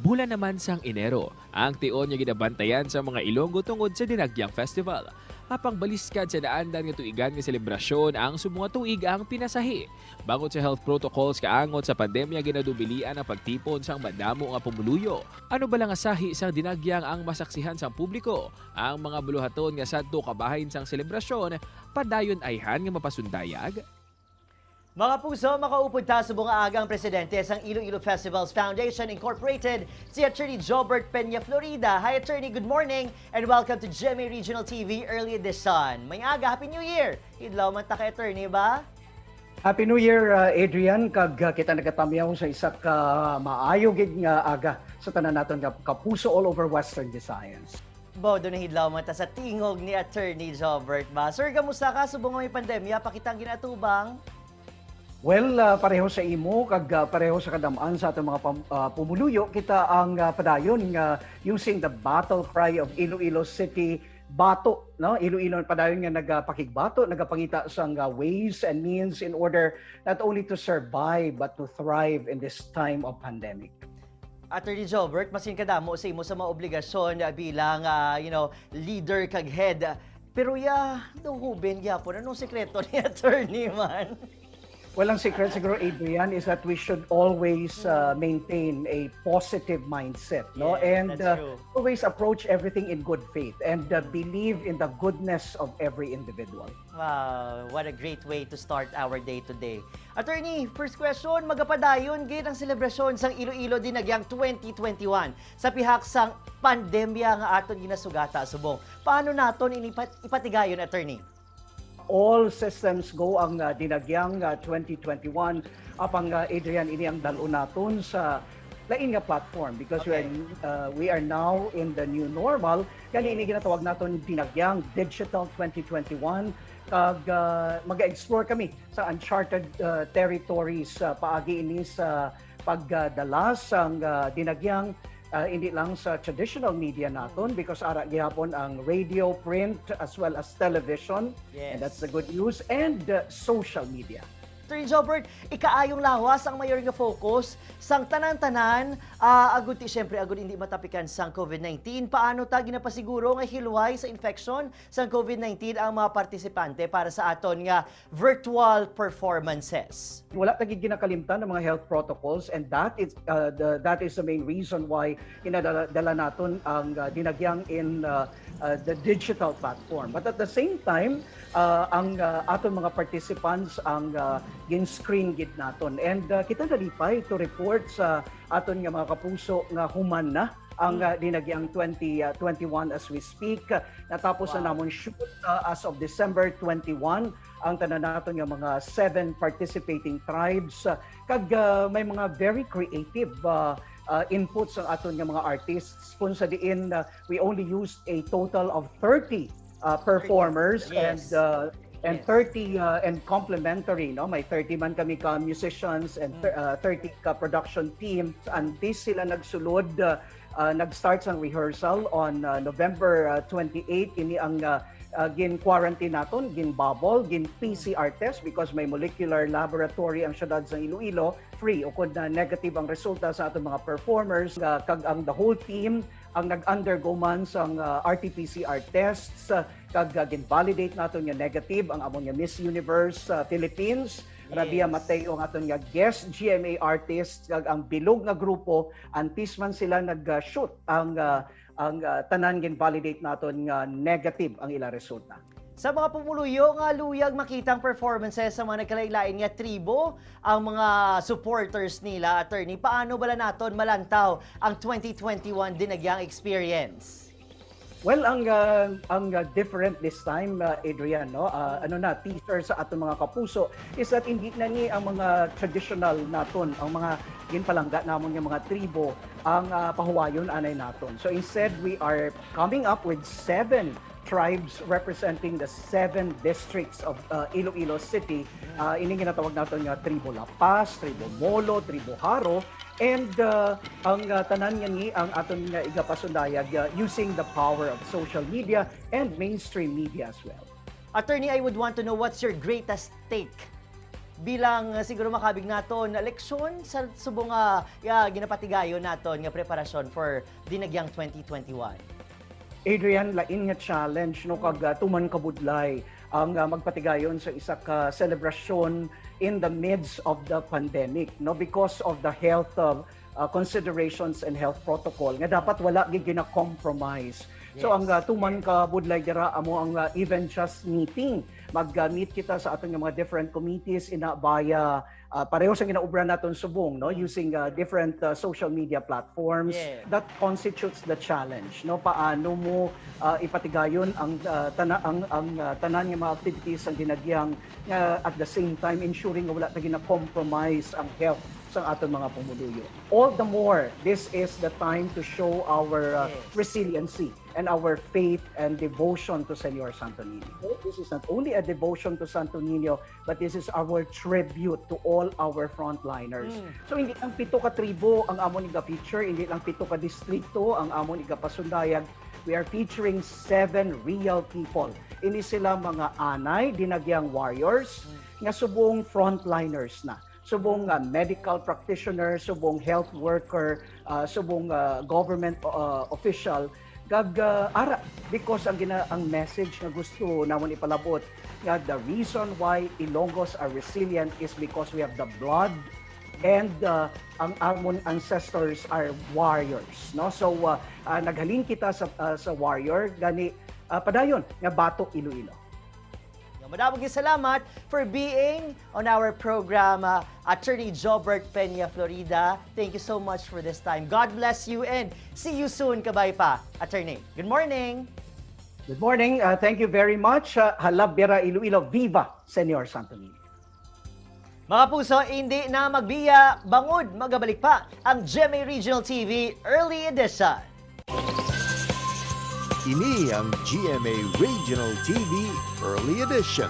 Bulan naman sang Enero, ang tion nga ginabantayan sa mga Ilonggo tungod sa Dinagyang Festival. Apang baliskad sa naandan nga tuigan nga selebrasyon ang sumunga tuig ang pinasahi. Bangon sa health protocols kaangot sa pandemya ginadubilian ang pagtipon sang madamo nga pumuluyo. Ano ba lang asahi sang dinagyang ang masaksihan sang publiko? Ang mga buluhaton nga sadto kabahin sang selebrasyon, padayon ayhan nga mapasundayag? Mga puso, makaupod ta sa bunga agang presidente sang Iloilo Festivals Foundation Incorporated, si Attorney Jobert Peña Florida. Hi Attorney, good morning and welcome to GMA Regional TV Early Edition. May aga, Happy New Year! Hidlaw man ta kay Attorney ba? Happy New Year, Adrian. Kag kita nagatamyaw sa isa ka maayo gid nga aga sa tanan naton nga kapuso all over Western Visayas. Bodo na hidlaw man ta sa tingog ni Attorney Jobert ba? Sir, kamusta ka? Subong may pandemya, pakitang ginatubang? Well, pareho sa imo kag pareho sa kadamaan sa atong mga pumuluyo kita ang padayon nga using the battle cry of Iloilo City bato, no? Iloilo padayon nga nagapakigbato, nagapangita sang ways and means in order not only to survive but to thrive in this time of pandemic. Attorney Jobert, masin kadamo sa imo sa mga obligasyon bilang leader kag head. Pero duhubin gyapon anong sekreto ni Attorney man? Well, ang secret siguro, Adrian, is that we should always maintain a positive mindset, no? Yes, And that's true. always approach everything in good faith and believe in the goodness of every individual. Wow, what a great way to start our day today. Attorney, first question, magapadayon gid ang selebrasyon sang Iloilo Dinagyang 2021 sa pihak sang pandemya nga aton ginasugata subong. Paano naton ipatigayon, Attorney? All systems go ang Dinagyang 2021 apang Adrian ini ang dalo naton sa lain nga platform because Okay. we are now in the new normal kani ini ginatawag naton Dinagyang Digital 2021 kag mag-explore kami sa uncharted territories paagi ini sa pagdala sang Dinagyang hindi lang sa traditional media naton because ara gihapon ang radio, print, as well as television. Yes. And that's the good news. And social media. Attorney Jobert, ikaayong lawas ang mayor nga focus sang tanan-tanan agud syempre agud hindi matapikan sang COVID-19. Paano ta ginapasiguro nga hilway sa infection sang COVID-19 ang mga partisipante para sa aton nga virtual performances? Wala tagig ginakalimtan ng mga health protocols and that is the main reason why inadala naton ang Dinagyang in the digital platform. But at the same time, ang aton mga participants ang gin-screen gid naton. And kita nalipay to report sa aton nga mga kapuso nga human na ang Dinagyang 2021 as we speak. Natapos na namon shoot as of December 21 ang tanan naton nga mga 7 participating tribes. Kag may mga very creative inputs ang aton nga mga artists. Kung sa diin, we only used a total of 30 performers. Yes. And Yes. 30 and complementary, no? May 30 man kami ka musicians and 30 ka production team. Antes sila nagsulod, nag-start ang rehearsal on November 28. Ini ang gin-quarantine naton, gin-bubble, gin-PCR test because may molecular laboratory ang syudad sa Iloilo. Free o kung negative ang resulta sa atong mga performers. Kag ang the whole team ang nag-undergo man sang RT-PCR tests kag gin-validate naton nga negative ang among nga Miss Universe Philippines. Rabia Yes. Mateo ang aton nga guest GMA artist kag ang bilog nga grupo antes man sila nag-shoot ang tanan gin-validate naton nga negative ang ila resulta. Sa mga pumuluyo nga luyag makitang performances sa mga nagkalailain nga tribo, ang mga supporters nila, Attorney, paano bala naton malantaw ang 2021 Dinagyang experience? Well, ang different this time, Adrian, no? Teaser sa atong mga kapuso is that hindi na ni ang mga traditional naton, ang mga ginpalangga namon nga mga tribo ang pahuwayon anay naton. So instead, we are coming up with 7 tribes representing the 7 districts of Iloilo City. Ini ginatawag natin nga Tribo La Paz, Tribo Molo, Tribo Haro, and ang tanan nga ni ang aton nga igapasundayag using the power of social media and mainstream media as well. Attorney, I would want to know what's your greatest take bilang siguro makabig naton na leksyon sa subong ginapatigayon naton nga preparasyon for Dinagyang 2021. Adrian, lain nga challenge no kag tuman kabudlay ang magpatigayon sa isa ka selebrasyon in the midst of the pandemic no because of the health considerations and health protocol nga dapat wala gyud gina-compromise. So ang tuman ka budlay dira amo ang even just meeting. Mag-meet kita sa atong mga different committees via pareho sa ginaubran naton subong no using different social media platforms. Yeah. That constitutes the challenge no paano mo ipatigayon ang tanan nga mga activities ang dinagyang at the same time ensuring nga wala ta gina-compromise ang health sa aton mga pumuluyo. All the more, this is the time to show our resiliency and our faith and devotion to Senor Santo Niño. This is not only a devotion to Santo Niño, but this is our tribute to all our frontliners. So hindi lang 7 ka tribo ang amon iga-feature, hindi lang 7 ka distrito ang amon iga-pasundayag. We are featuring 7 real people. Ini sila mga anay, dinagyang warriors, nga subong frontliners na. Subong medical practitioner, subong health worker, subong government official, ara because ang message na gusto namon ipalabot nga the reason why Ilonggos are resilient is because we have the blood and ang amon ancestors are warriors no so naghalin kita sa warrior gani padayon nga Batok Iloilo. Madaming salamat for being on our program, Attorney Jobert Peña Florida. Thank you so much for this time. God bless you and see you soon, kabay pa, Attorney. Good morning. Good morning. Thank you very much. Halabira Iloilo. Viva, Senor Santo Niño. Mga puso, hindi na magbiya, bangod, magabalik pa ang GMA Regional TV Early Edition. Ini ang GMA Regional TV Early Edition.